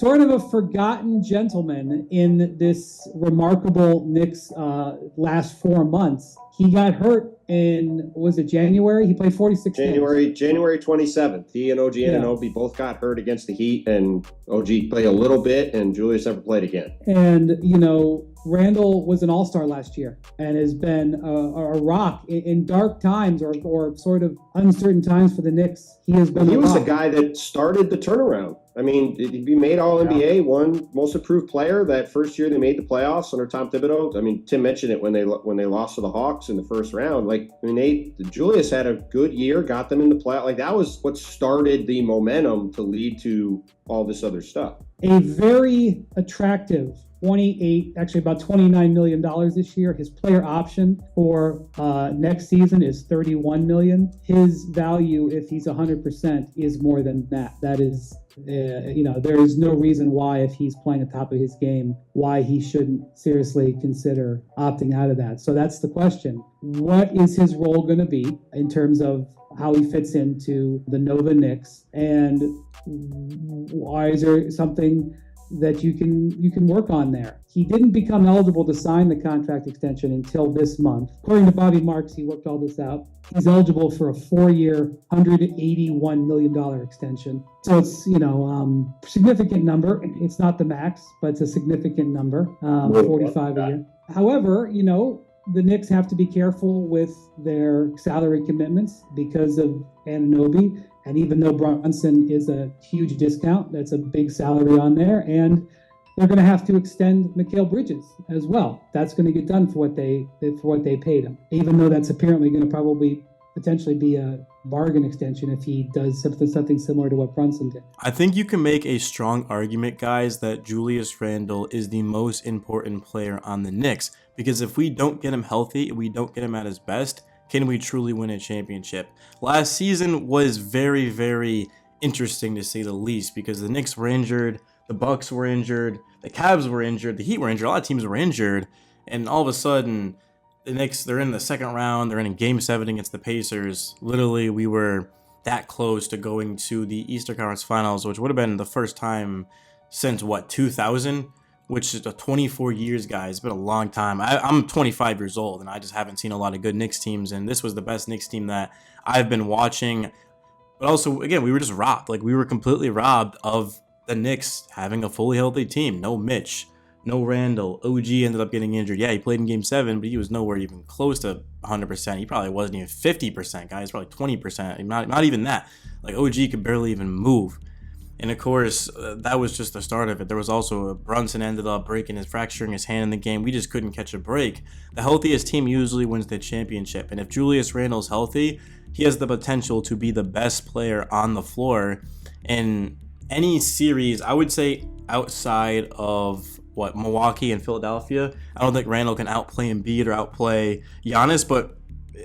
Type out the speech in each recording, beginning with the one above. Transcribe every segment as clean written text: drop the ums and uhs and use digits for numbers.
sort of a forgotten gentleman in this remarkable Knicks last 4 months. He got hurt in, was it January? He played 46 games. January 27th. He and OG Anunoby both got hurt against the Heat, and OG played a little bit, and Julius never played again. And, Randle was an all-star last year and has been a rock in dark times or sort of uncertain times for the Knicks. He has been. He was the guy that started the turnaround. I mean, he made All-NBA, won Most Improved Player that first year they made the playoffs under Tom Thibodeau. I mean, Tim mentioned it when they lost to the Hawks in the first round. Julius had a good year, got them in the playoff. Like, that was what started the momentum to lead to all this other stuff. A very attractive about $29 million this year. His player option for next season is $31 million. His value, if he's 100%, is more than that. That is, there is no reason why, if he's playing at the top of his game, why he shouldn't seriously consider opting out of that. So that's the question. What is his role going to be in terms of how he fits into the Nova Knicks? And why is there something that you can work on there? He didn't become eligible to sign the contract extension until this month. According to Bobby Marks, he worked all this out. He's eligible for a 4-year, $181 million extension. So it's, significant number. It's not the max, but it's a significant number, 45 a year. However, the Knicks have to be careful with their salary commitments because of Anunoby. And even though Brunson is a huge discount, that's a big salary on there. And they're going to have to extend Mikal Bridges as well. That's going to get done for what they paid him, even though that's apparently going to probably potentially be a bargain extension if he does something similar to what Brunson did. I think you can make a strong argument, guys, that Julius Randle is the most important player on the Knicks, because if we don't get him healthy, we don't get him at his best, can we truly win a championship? Last season was very, very interesting to say the least, because the Knicks were injured, the Bucks were injured, the Cavs were injured, the Heat were injured, a lot of teams were injured, and all of a sudden, the Knicks, they're in the second round, they're in Game 7 against the Pacers. Literally, we were that close to going to the Eastern Conference Finals, which would have been the first time since, 2000? Which is 24 years, guys. It's been a long time. I'm 25 years old, and I just haven't seen a lot of good Knicks teams, and this was the best Knicks team that I've been watching. But also, again, we were just robbed. We were completely robbed of the Knicks having a fully healthy team. No Mitch, no Randle. OG ended up getting injured. Yeah, he played in Game 7, but he was nowhere even close to 100%. He probably wasn't even 50%, guys. Probably 20%. Not even that. OG could barely even move. And of course, that was just the start of it. There was also Brunson ended up fracturing his hand in the game. We just couldn't catch a break. The healthiest team usually wins the championship. And if Julius Randle's healthy, he has the potential to be the best player on the floor in any series. I would say outside of Milwaukee and Philadelphia. I don't think Randle can outplay Embiid or outplay Giannis, but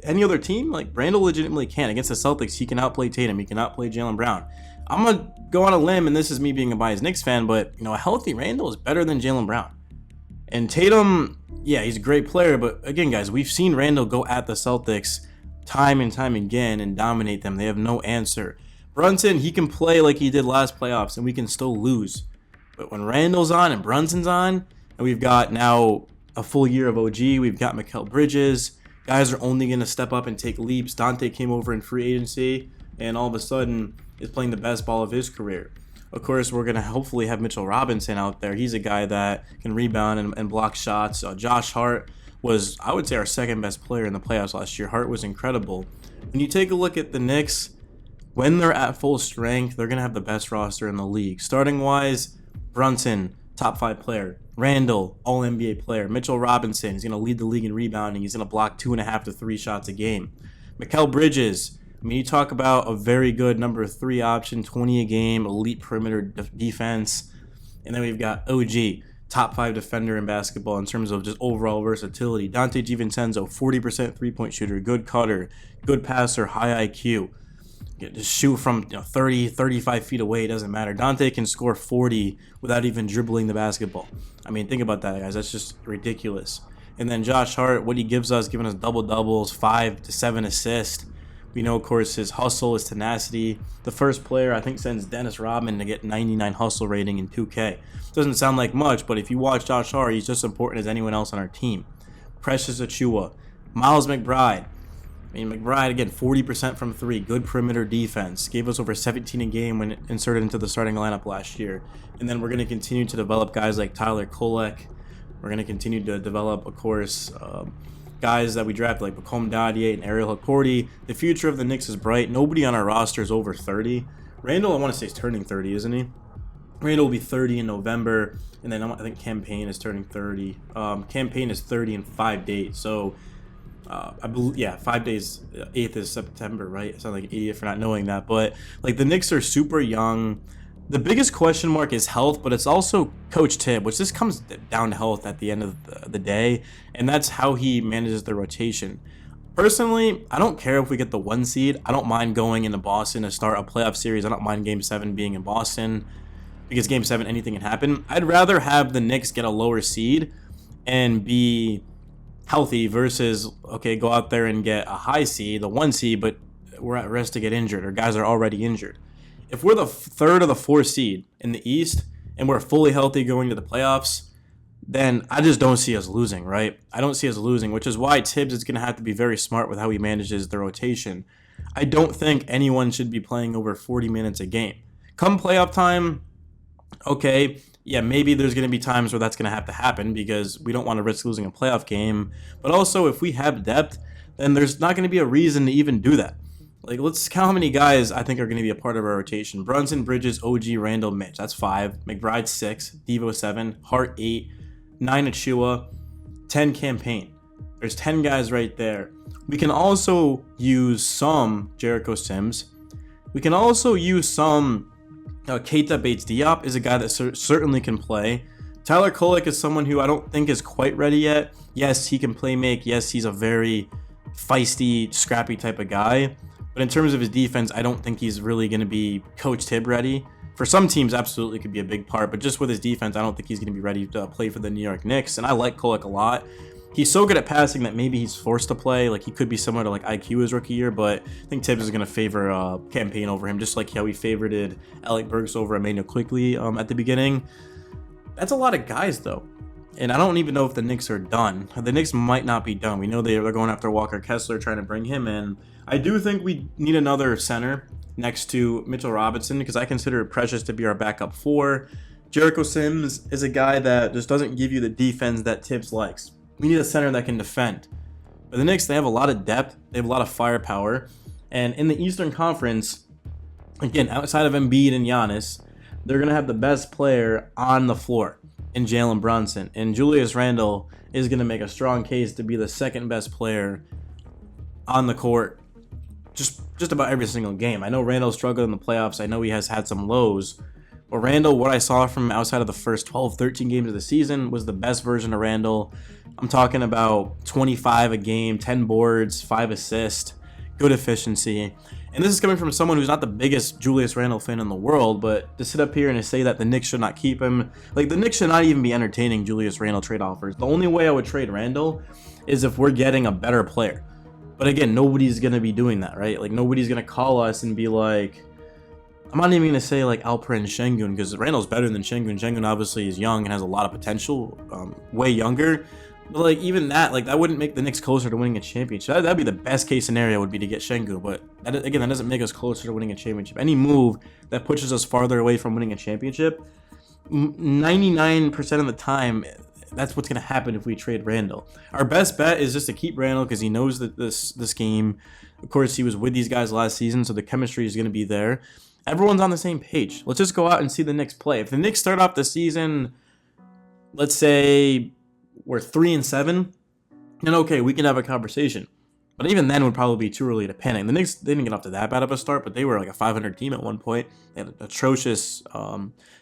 any other team, Randle legitimately can. Against the Celtics, he can outplay Tatum. He can outplay Jaylen Brown. I'm going to go on a limb, and this is me being a biased Knicks fan, but, a healthy Randle is better than Jaylen Brown. And Tatum, yeah, he's a great player, but again, guys, we've seen Randle go at the Celtics time and time again and dominate them. They have no answer. Brunson, he can play like he did last playoffs, and we can still lose. But when Randle's on and Brunson's on, and we've got now a full year of OG, we've got Mikal Bridges, guys are only going to step up and take leaps. Dante came over in free agency, and all of a sudden is playing the best ball of his career. Of course, we're going to hopefully have Mitchell Robinson out there. He's a guy that can rebound and block shots. Josh Hart was, I would say, our second best player in the playoffs last year. Hart was incredible. When you take a look at the Knicks, when they're at full strength, they're going to have the best roster in the league. Starting-wise, Brunson, top 5 player. Randle, all-NBA player. Mitchell Robinson, he's going to lead the league in rebounding. He's going to block 2.5 to 3 shots a game. Mikal Bridges, you talk about a very good number 3 option, 20 a game, elite perimeter defense. And then we've got OG, top 5 defender in basketball in terms of just overall versatility. Dante DiVincenzo, 40% three-point shooter, good cutter, good passer, high IQ. Just shoot from 30, 35 feet away, it doesn't matter. Dante can score 40 without even dribbling the basketball. Think about that, guys. That's just ridiculous. And then Josh Hart, what he gives us, giving us double-doubles, 5 to 7 assists. We know, of course, his hustle, his tenacity. The first player, I think, since Dennis Rodman to get 99 hustle rating in 2K. Doesn't sound like much, but if you watch Josh Hart, he's just as important as anyone else on our team. Precious Achiuwa, Miles McBride. I mean, McBride, again, 40% from 3. Good perimeter defense. Gave us over 17 a game when inserted into the starting lineup last year. And then we're going to continue to develop guys like Tyler Kolek. We're going to continue to develop, of course, guys that we drafted like Bacom Dadier and Ariel Hakordi. The future of the Knicks is bright. Nobody on our roster is over 30. Randle, I want to say, is turning 30, isn't he? Randle will be 30 in November, and then I think Campaign is turning 30. Campaign is 30 in 5 days. So, I believe, yeah, 5 days. 8th is September, right? I sound like an idiot for not knowing that. But like the Knicks are super young. The biggest question mark is health, but it's also Coach Tibb, which this comes down to health at the end of the day, and that's how he manages the rotation. Personally, I don't care if we get the 1 seed. I don't mind going into Boston to start a playoff series. I don't mind Game 7 being in Boston because Game 7, anything can happen. I'd rather have the Knicks get a lower seed and be healthy versus, okay, go out there and get a high seed, the 1 seed, but we're at risk to get injured or guys are already injured. If we're the 3rd or the 4th seed in the East and we're fully healthy going to the playoffs, then I just don't see us losing, right? I don't see us losing, which is why Tibbs is going to have to be very smart with how he manages the rotation. I don't think anyone should be playing over 40 minutes a game. Come playoff time, okay, yeah, maybe there's going to be times where that's going to have to happen because we don't want to risk losing a playoff game. But also, if we have depth, then there's not going to be a reason to even do that. Like, let's count how many guys I think are going to be a part of our rotation. Brunson, Bridges, OG, Randle, Mitch. That's 5. McBride, 6. Devo, 7. Hart, 8. 9, Achiuwa. 10, Campaign. There's 10 guys right there. We can also use some Jericho Sims. We can also use some Keita Bates-Diop is a guy that certainly can play. Tyler Kolek is someone who I don't think is quite ready yet. Yes, he can play make. Yes, he's a very feisty, scrappy type of guy. But in terms of his defense, I don't think he's really going to be Coach Tibb ready. For some teams, absolutely could be a big part. But just with his defense, I don't think he's going to be ready to play for the New York Knicks. And I like Kolek a lot. He's so good at passing that maybe he's forced to play. Like, he could be similar to like IQ his rookie year. But I think Tibbs is going to favor Campaign over him, just like how he favored Alec Burks over Emmanuel Quickley at the beginning. That's a lot of guys, though. And I don't even know if the Knicks are done. The Knicks might not be done. We know they're going after Walker Kessler, trying to bring him in. I do think we need another center next to Mitchell Robinson because I consider Precious to be our backup 4. Jericho Sims is a guy that just doesn't give you the defense that Tibbs likes. We need a center that can defend. But the Knicks, they have a lot of depth. They have a lot of firepower. And in the Eastern Conference, again, outside of Embiid and Giannis, they're going to have the best player on the floor in Jalen Brunson. And Julius Randle is going to make a strong case to be the second best player on the court just about every single game. I know Randle struggled in the playoffs. I know he has had some lows. But Randle, what I saw from him outside of the first 12, 13 games of the season was the best version of Randle. I'm talking about 25 a game, 10 boards, 5 assists, good efficiency. And this is coming from someone who's not the biggest Julius Randle fan in the world, but to sit up here and to say that the Knicks should not keep him, like the Knicks should not even be entertaining Julius Randle trade offers. The only way I would trade Randle is if we're getting a better player. But again, nobody's going to be doing that, right? Like, nobody's going to call us and be like, I'm not even going to say like Alperen Şengün because Randle's better than Şengün. Şengün obviously is young and has a lot of potential, way younger. But like even that, like that wouldn't make the Knicks closer to winning a championship. That'd be the best case scenario would be to get Şengün. But that, again, that doesn't make us closer to winning a championship. Any move that pushes us farther away from winning a championship, 99% of the time, that's what's going to happen if we trade Randle. Our best bet is just to keep Randle because he knows that this game. Of course, he was with these guys last season, so the chemistry is going to be there. Everyone's on the same page. Let's just go out and see the Knicks play. If the Knicks start off the season, let's say we're 3-7, then okay, we can have a conversation. But even then would probably be too early to panic. The Knicks, they didn't get off to that bad of a start, but they were like a 500 team at one point. They had an atrocious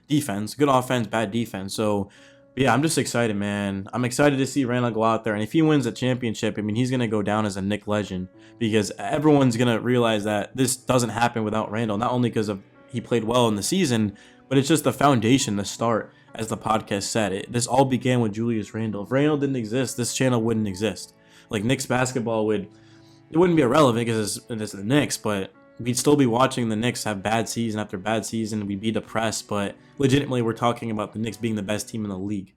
defense, good offense, bad defense. So yeah, I'm just excited, man. I'm excited to see Randle go out there. And if he wins a championship, I mean, he's going to go down as a Knick legend because everyone's going to realize that this doesn't happen without Randle. Not only because of he played well in the season, but it's just the foundation, the start, as the podcast said. This all began with Julius Randle. If Randle didn't exist, this channel wouldn't exist. Like, Knicks basketball would it wouldn't be irrelevant because it's the Knicks, but we'd still be watching the Knicks have bad season after bad season. We'd be depressed, but legitimately we're talking about the Knicks being the best team in the league.